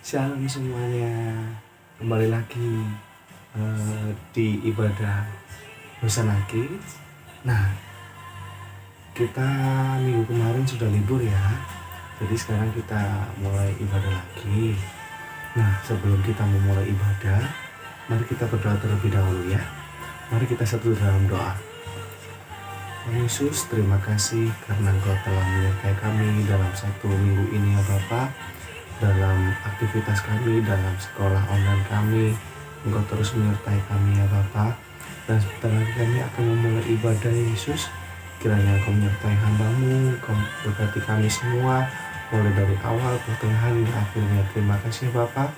Shalom semuanya, kembali lagi di ibadah Hosana Kids. Nah, kita minggu kemarin sudah libur ya, jadi sekarang kita mulai ibadah lagi. Nah, sebelum kita memulai ibadah, mari kita berdoa terlebih dahulu ya. Mari kita satu dalam doa. Tuhan Yesus, terima kasih karena Engkau telah menyertai kami dalam satu minggu ini ya Bapa. Dalam aktivitas kami, dalam sekolah online kami, Engkau terus menyertai kami ya Bapa. Dan sebentar lagi kami akan memulai ibadah Yesus. Kiranya Engkau menyertai hamba-Mu, Engkau berkati kami semua, mulai dari awal, pertengahan, hingga akhirnya. Terima kasih Bapa.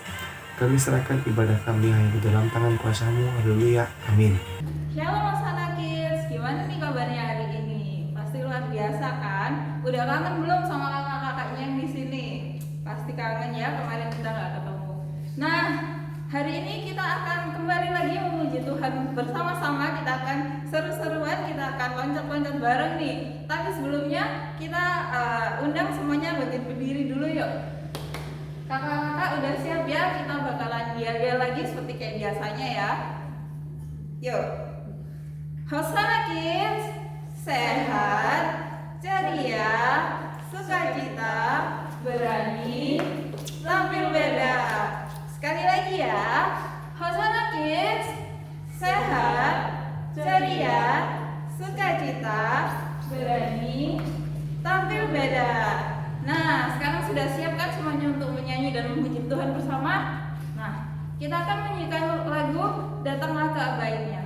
Kami serahkan ibadah kami hanya ke dalam tangan kuasa-Mu. Haleluya, amin. Shalom Hosana Kids, gimana nih kabarnya hari ini? Pasti luar biasa kan? Udah kangen belum sama kakak-kakaknya yang di sini? Pasti kangen ya, kemarin kita nggak ketemu. Nah, hari ini kita akan kembali lagi memuji Tuhan bersama-sama. Kita akan seru-seruan, kita akan loncat-loncat bareng nih. Tapi sebelumnya kita undang semuanya berdiri dulu yuk. Kakak-kakak udah siap ya? Kita bakalan yel-yel lagi seperti kayak biasanya ya. Yuk. Hosana Kids, sehat, ceria, sukacita, berani, tampil beda. Sekali lagi ya. Hosana Kids, sehat, ceria, sukacita, berani, tampil beda. Nah, sekarang sudah siap kan semuanya untuk menyanyi dan memuji Tuhan bersama? Nah, kita akan menyanyikan lagu Datanglah ke Abadinya.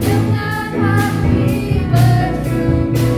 Dengan hati bersyukur,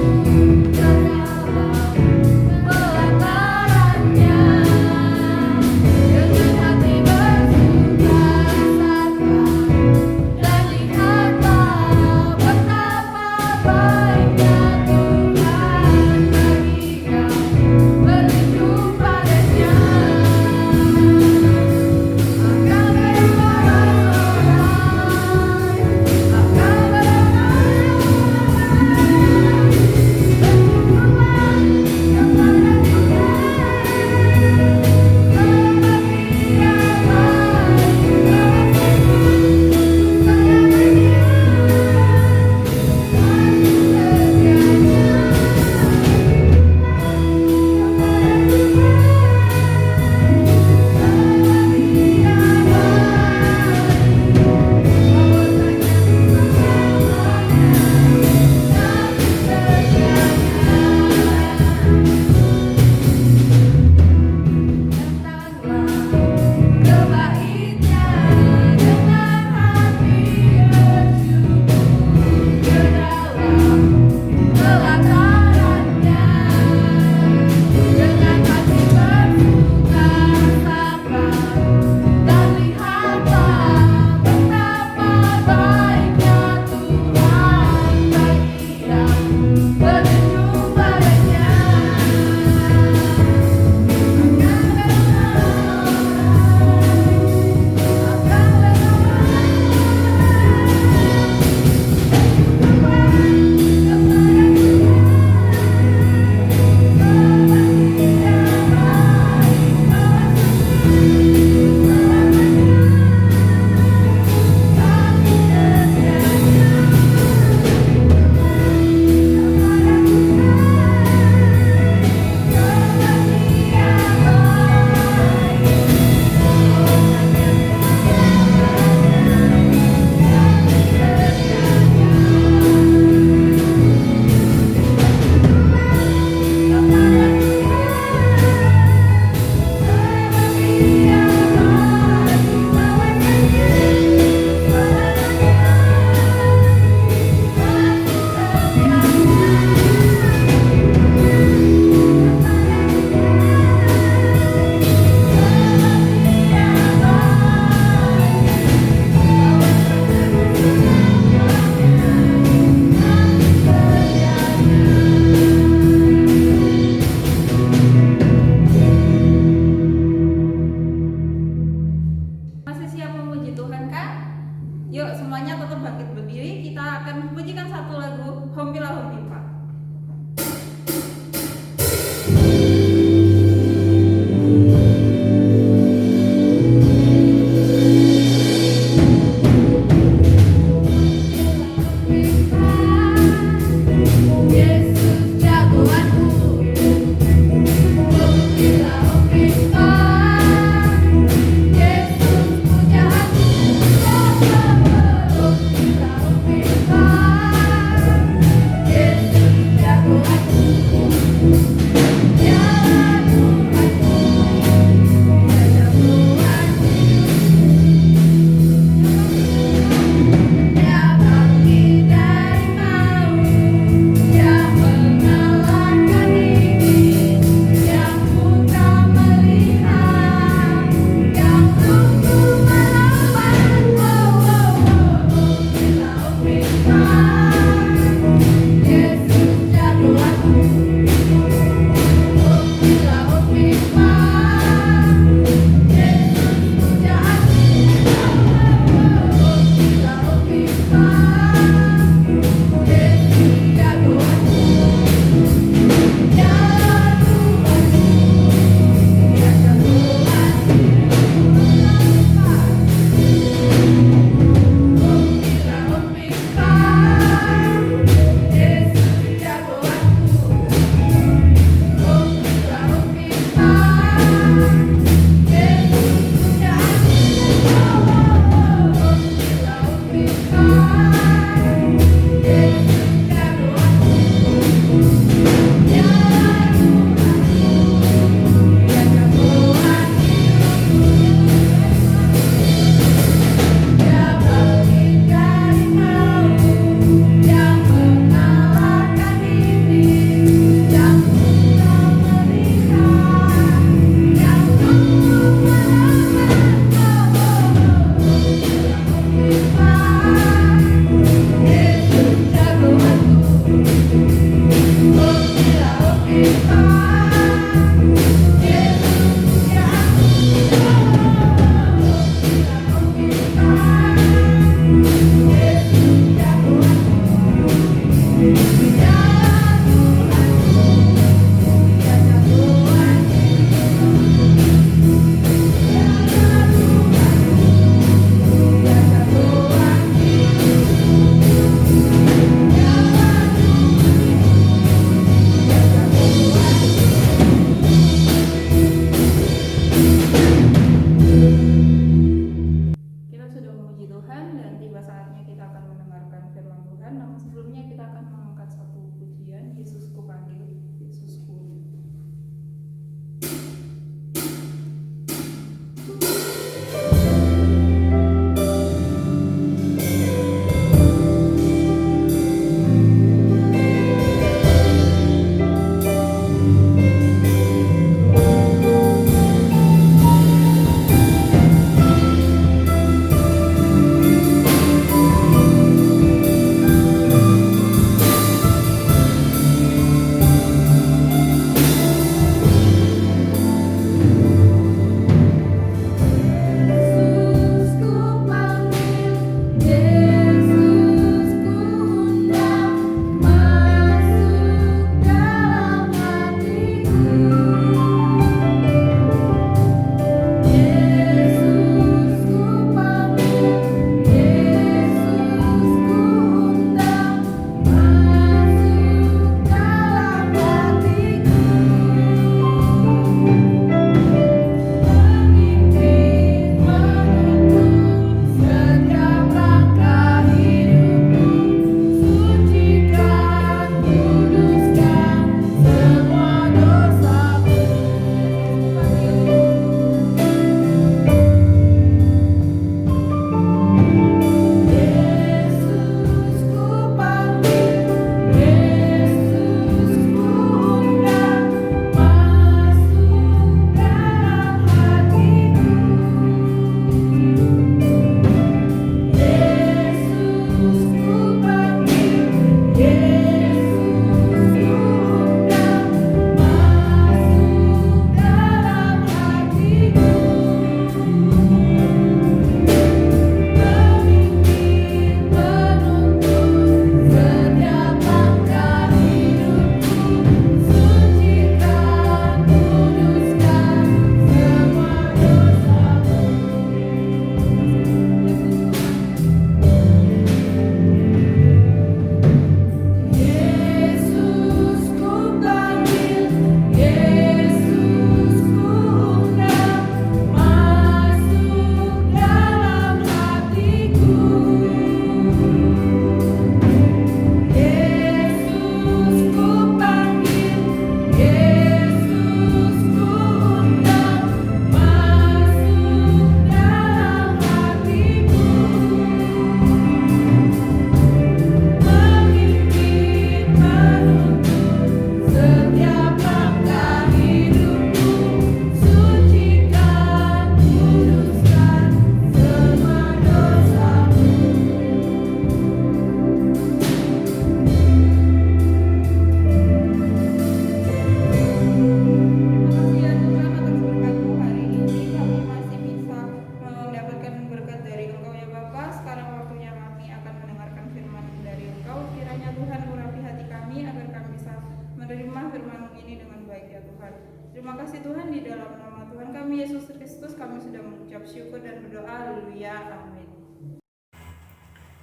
kita akan pujikan satu lagu Hompila Hompipa. Yes. kiranya Tuhan urapi hati kami agar kami bisa menerima firman-Mu ini dengan baik ya Tuhan. Terima kasih Tuhan, di dalam nama Tuhan kami Yesus Kristus kami sudah mengucap syukur dan berdoa. Haleluya, amin.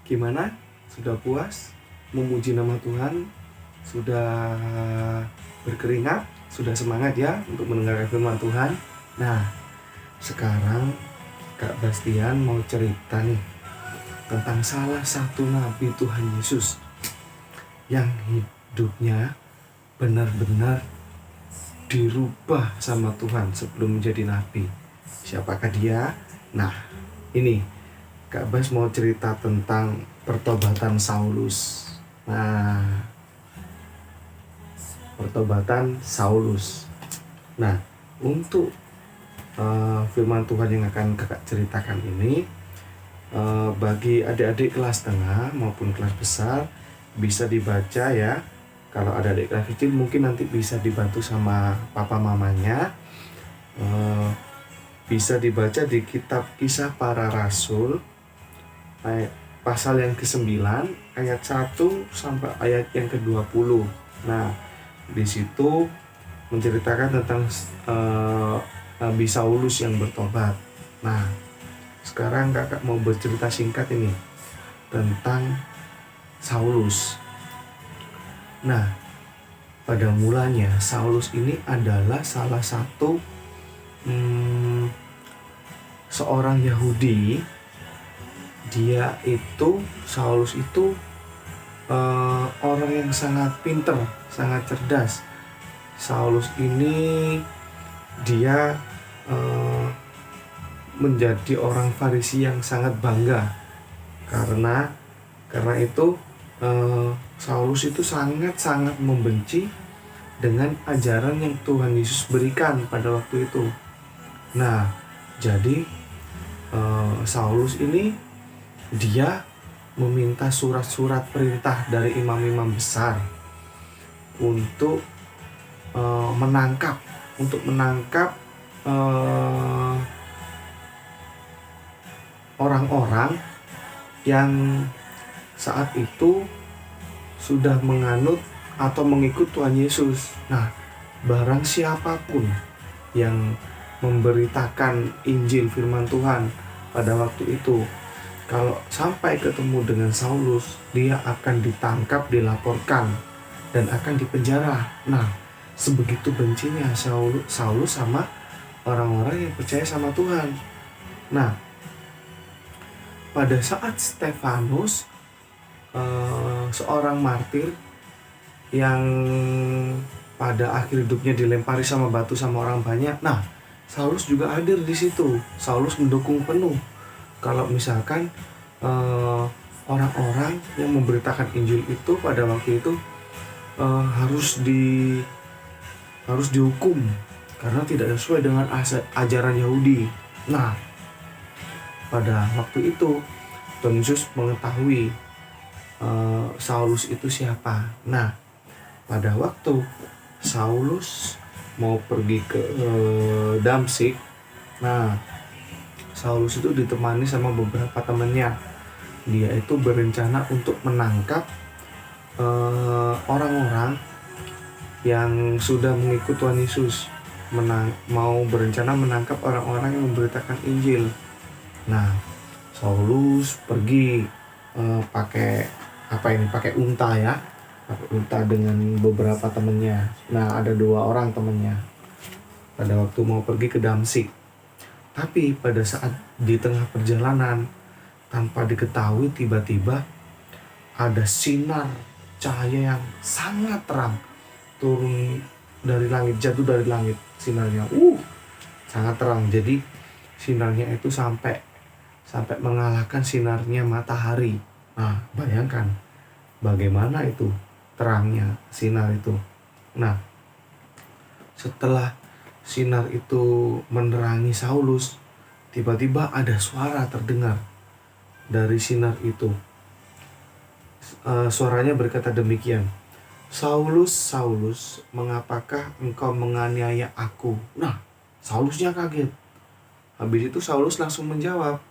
Gimana? Sudah puas? Memuji nama Tuhan? Sudah berkeringat? Sudah semangat ya untuk mendengarkan firman Tuhan? Nah, sekarang Kak Bastian mau cerita nih tentang salah satu nabi Tuhan Yesus yang hidupnya benar-benar dirubah sama Tuhan sebelum menjadi nabi. Siapakah dia? Nah, ini Kak Bas mau cerita tentang pertobatan Saulus. Nah, pertobatan Saulus. Nah, untuk firman Tuhan yang akan kakak ceritakan ini, bagi adik-adik kelas tengah maupun kelas besar bisa dibaca ya. Kalau ada adik kelas kecil mungkin nanti bisa dibantu sama papa mamanya. Bisa dibaca di kitab Kisah Para Rasul pasal yang ke-9 ayat 1 sampai ayat yang ke-20. Nah, di situ menceritakan tentang Nabi Saulus yang bertobat. Nah, sekarang kakak mau bercerita singkat ini tentang Saulus. Nah, pada mulanya Saulus ini adalah salah satu seorang Yahudi. Saulus itu orang yang sangat pinter, sangat cerdas. Saulus ini dia menjadi orang Farisi yang sangat bangga karena itu Saulus itu sangat membenci dengan ajaran yang Tuhan Yesus berikan pada waktu itu. Nah, jadi Saulus ini dia meminta surat-surat perintah dari imam-imam besar untuk menangkap orang-orang yang saat itu sudah menganut atau mengikut Tuhan Yesus. Nah, barang siapapun yang memberitakan Injil firman Tuhan pada waktu itu, kalau sampai ketemu dengan Saulus, dia akan ditangkap, dilaporkan, dan akan dipenjara. Nah, sebegitu bencinya Saulus sama orang-orang yang percaya sama Tuhan. Nah, pada saat Stefanus, seorang martir yang pada akhir hidupnya dilempari sama batu sama orang banyak. Nah, Saulus juga hadir di situ. Saulus mendukung penuh kalau misalkan orang-orang yang memberitakan Injil itu pada waktu itu harus dihukum karena tidak sesuai dengan ajaran Yahudi. Nah, pada waktu itu Tuhan Yesus mengetahui Saulus itu siapa. Nah, pada waktu Saulus mau pergi ke Damsyik, nah Saulus itu ditemani sama beberapa temannya. Dia itu berencana untuk menangkap orang-orang yang sudah mengikut Tuhan Yesus, mau berencana menangkap orang-orang yang memberitakan Injil. Nah, Saulus pergi pakai unta ya, pakai unta dengan beberapa temannya. Nah, ada 2 orang temannya pada waktu mau pergi ke Damsyik. Tapi pada saat di tengah perjalanan, tanpa diketahui tiba-tiba ada sinar cahaya yang sangat terang turun dari langit, jatuh dari langit. Sinarnya sangat terang. Jadi sinarnya itu sampai mengalahkan sinarnya matahari. Nah, bayangkan bagaimana itu terangnya sinar itu. Nah, setelah sinar itu menerangi Saulus, tiba-tiba ada suara terdengar dari sinar itu. Suaranya berkata demikian, "Saulus, Saulus, mengapakah engkau menganiaya aku?" Nah, Saulusnya kaget. Habis itu Saulus langsung menjawab.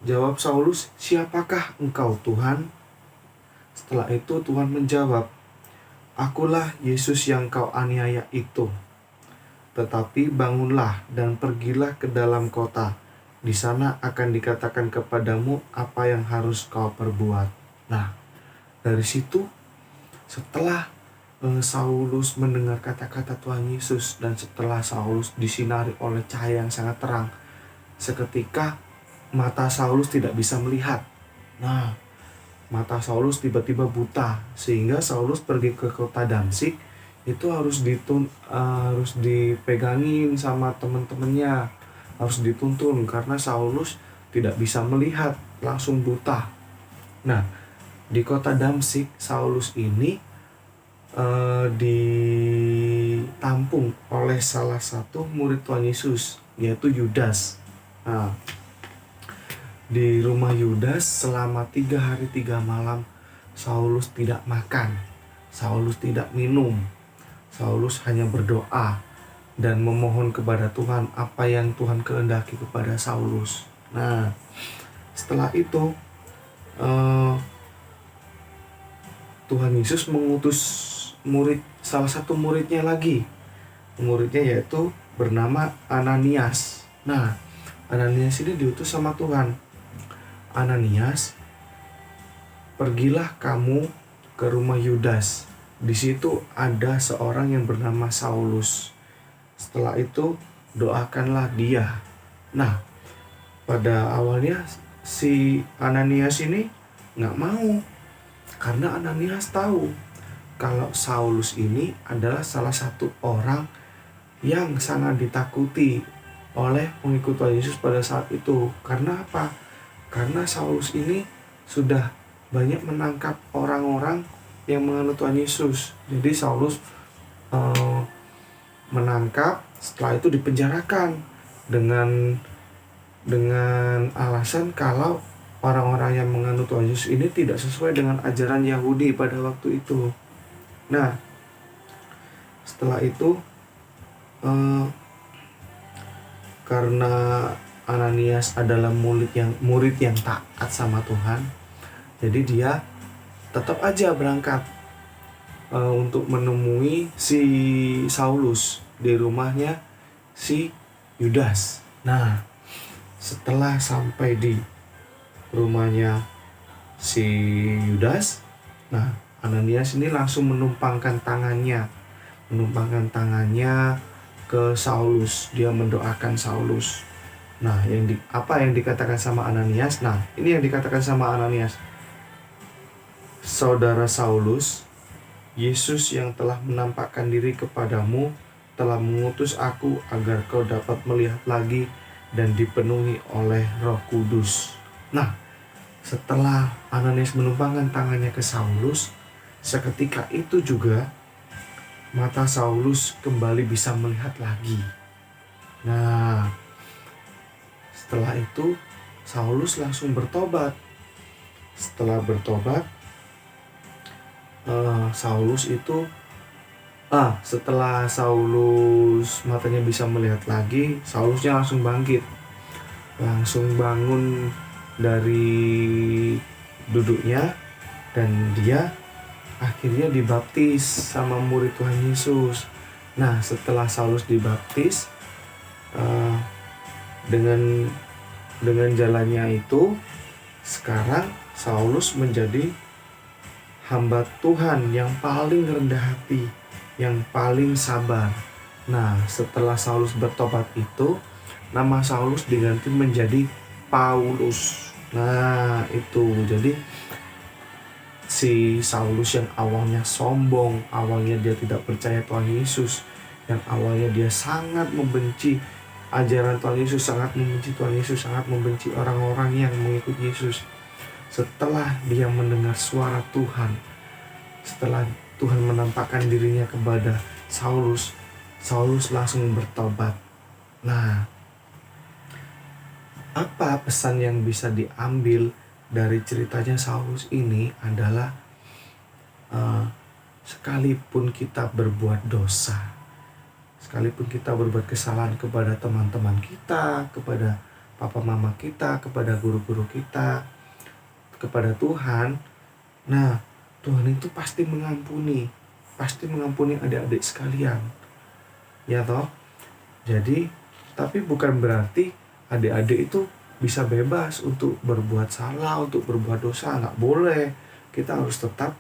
Jawab Saulus, "Siapakah engkau, Tuhan?" Setelah itu Tuhan menjawab, "Akulah Yesus yang kau aniaya itu. Tetapi bangunlah dan pergilah ke dalam kota. Di sana akan dikatakan kepadamu apa yang harus kau perbuat." Nah, dari situ setelah Saulus mendengar kata-kata Tuhan Yesus dan setelah Saulus disinari oleh cahaya yang sangat terang, seketika mata Saulus tidak bisa melihat. Nah, mata Saulus tiba-tiba buta sehingga Saulus pergi ke kota Damsik itu harus dipegangin sama teman-temannya, harus dituntun karena Saulus tidak bisa melihat, langsung buta. Nah, di kota Damsik Saulus ini ditampung oleh salah satu murid Tuhan Yesus, yaitu Yudas. Nah, di rumah Yudas selama 3 hari 3 malam Saulus tidak makan, Saulus tidak minum. Saulus hanya berdoa dan memohon kepada Tuhan apa yang Tuhan kehendaki kepada Saulus. Nah, setelah itu Tuhan Yesus mengutus salah satu muridnya lagi. Muridnya yaitu bernama Ananias. Nah, Ananias ini diutus sama Tuhan. "Ananias, pergilah kamu ke rumah Yudas. Di situ ada seorang yang bernama Saulus. Setelah itu doakanlah dia." Nah, pada awalnya si Ananias ini nggak mau, karena Ananias tahu kalau Saulus ini adalah salah satu orang yang sangat ditakuti oleh pengikut Tuhan Yesus pada saat itu. Karena apa? Karena Saulus ini sudah banyak menangkap orang-orang yang menganut Tuhan Yesus. Jadi Saulus menangkap, setelah itu dipenjarakan dengan alasan kalau orang-orang yang menganut Tuhan Yesus ini tidak sesuai dengan ajaran Yahudi pada waktu itu. Nah, setelah itu karena Ananias adalah murid yang taat sama Tuhan, jadi dia tetap aja berangkat untuk menemui si Saulus di rumahnya si Yudas. Nah, setelah sampai di rumahnya si Yudas, nah, Ananias ini langsung menumpangkan tangannya ke Saulus. Dia mendoakan Saulus. Nah, apa yang dikatakan sama Ananias? Nah, ini yang dikatakan sama Ananias. "Saudara Saulus, Yesus yang telah menampakkan diri kepadamu telah mengutus aku agar kau dapat melihat lagi dan dipenuhi oleh Roh Kudus." Nah, setelah Ananias menumpangkan tangannya ke Saulus, seketika itu juga mata Saulus kembali bisa melihat lagi. Nah, setelah itu Saulus langsung bertobat. Setelah bertobat, setelah Saulus matanya bisa melihat lagi, Saulusnya langsung bangkit, langsung bangun dari duduknya, dan dia akhirnya dibaptis sama murid Tuhan Yesus. Nah, setelah Saulus dibaptis, dengan jalannya itu, sekarang Saulus menjadi hamba Tuhan yang paling rendah hati, yang paling sabar. Nah, setelah Saulus bertobat itu, nama Saulus diganti menjadi Paulus. Nah, itu jadi si Saulus yang awalnya sombong, awalnya dia tidak percaya Tuhan Yesus, yang awalnya dia sangat membenci ajaran Tuhan Yesus, sangat membenci Tuhan Yesus, sangat membenci orang-orang yang mengikut Yesus. Setelah dia mendengar suara Tuhan, setelah Tuhan menampakkan dirinya kepada Saulus, Saulus langsung bertobat. Nah, apa pesan yang bisa diambil dari ceritanya Saulus ini adalah sekalipun kita berbuat dosa, sekalipun kita berbuat kesalahan kepada teman-teman kita, kepada papa mama kita, kepada guru-guru kita, kepada Tuhan, nah, Tuhan itu pasti mengampuni adik-adik sekalian, ya toh. Jadi tapi bukan berarti adik-adik itu bisa bebas untuk berbuat salah, untuk berbuat dosa. Nggak boleh. Kita harus tetap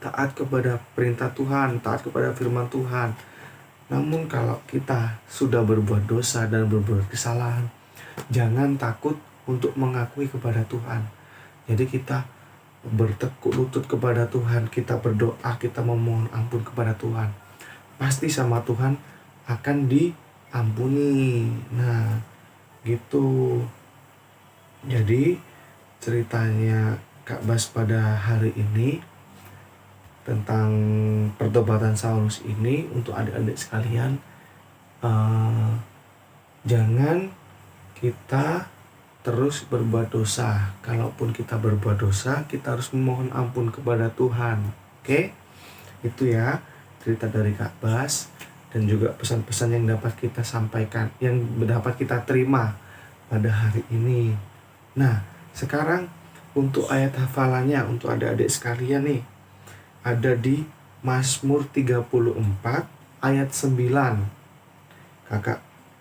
taat kepada perintah Tuhan, taat kepada firman Tuhan. Namun kalau kita sudah berbuat dosa dan berbuat kesalahan, jangan takut untuk mengakui kepada Tuhan. Jadi kita bertekuk lutut kepada Tuhan, kita berdoa, kita memohon ampun kepada Tuhan. Pasti sama Tuhan akan diampuni. Nah, gitu. Jadi ceritanya Kak Bas pada hari ini tentang pertobatan Saulus ini untuk adik-adik sekalian, jangan kita terus berbuat dosa. Kalaupun kita berbuat dosa, kita harus memohon ampun kepada Tuhan. Oke? Itu ya cerita dari Kak Bas, dan juga pesan-pesan yang dapat kita sampaikan, yang dapat kita terima pada hari ini. Nah, sekarang untuk ayat hafalannya untuk adik-adik sekalian nih, ada di Mazmur 34 ayat 9.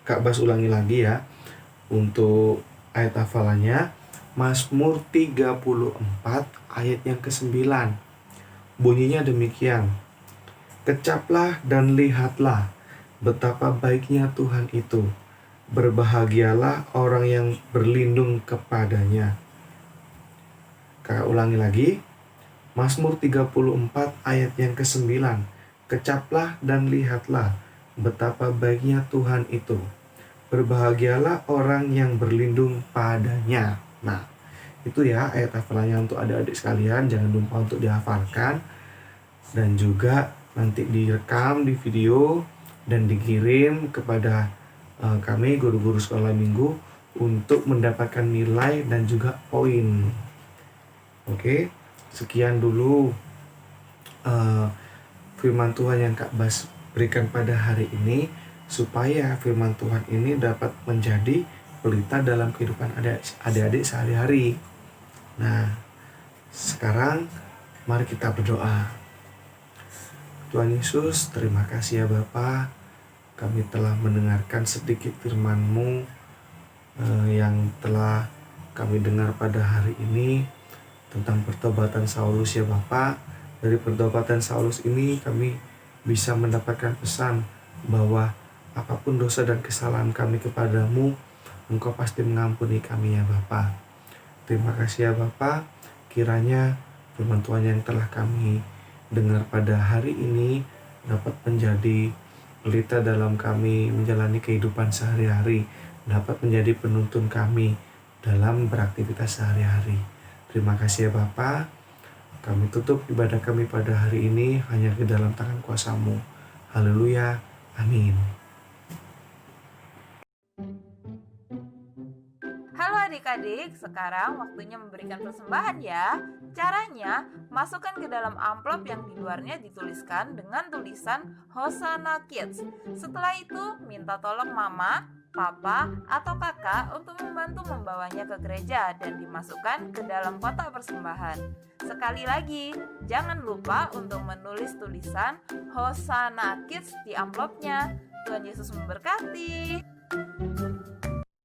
Kak Bas ulangi lagi ya. Untuk ayat hafalannya Mazmur 34 ayat yang ke-9. Bunyinya demikian. Kecaplah dan lihatlah betapa baiknya Tuhan itu. Berbahagialah orang yang berlindung kepadanya. Kakak ulangi lagi. Mazmur 34 ayat yang ke-9. Kecaplah dan lihatlah betapa baiknya Tuhan itu. Berbahagialah orang yang berlindung padanya. Nah, itu ya ayat hafalannya untuk adik-adik sekalian. Jangan lupa untuk dihafalkan. Dan juga nanti direkam di video dan dikirim kepada kami guru-guru sekolah minggu untuk mendapatkan nilai dan juga poin. Oke, sekian dulu firman Tuhan yang Kak Bas berikan pada hari ini, supaya firman Tuhan ini dapat menjadi pelita dalam kehidupan adik-adik sehari-hari. Nah, sekarang mari kita berdoa. Tuhan Yesus, terima kasih ya Bapa, kami telah mendengarkan sedikit firman-Mu yang telah kami dengar pada hari ini tentang pertobatan Saulus ya Bapa. Dari pertobatan Saulus ini kami bisa mendapatkan pesan bahwa apapun dosa dan kesalahan kami kepadamu, Engkau pasti mengampuni kami ya Bapa. Terima kasih ya Bapa. Kiranya firman Tuhan yang telah kami dengar pada hari ini dapat menjadi pelita dalam kami menjalani kehidupan sehari-hari, dapat menjadi penuntun kami dalam beraktivitas sehari-hari. Terima kasih ya Bapa. Kami tutup ibadah kami pada hari ini hanya ke dalam tangan kuasa-Mu. Haleluya. Amin. Halo adik-adik, sekarang waktunya memberikan persembahan ya. Caranya, masukkan ke dalam amplop yang di luarnya dituliskan dengan tulisan Hosanna Kids. Setelah itu, minta tolong mama, papa, atau kakak untuk membantu membawanya ke gereja dan dimasukkan ke dalam kotak persembahan. Sekali lagi, jangan lupa untuk menulis tulisan Hosanna Kids di amplopnya. Tuhan Yesus memberkati.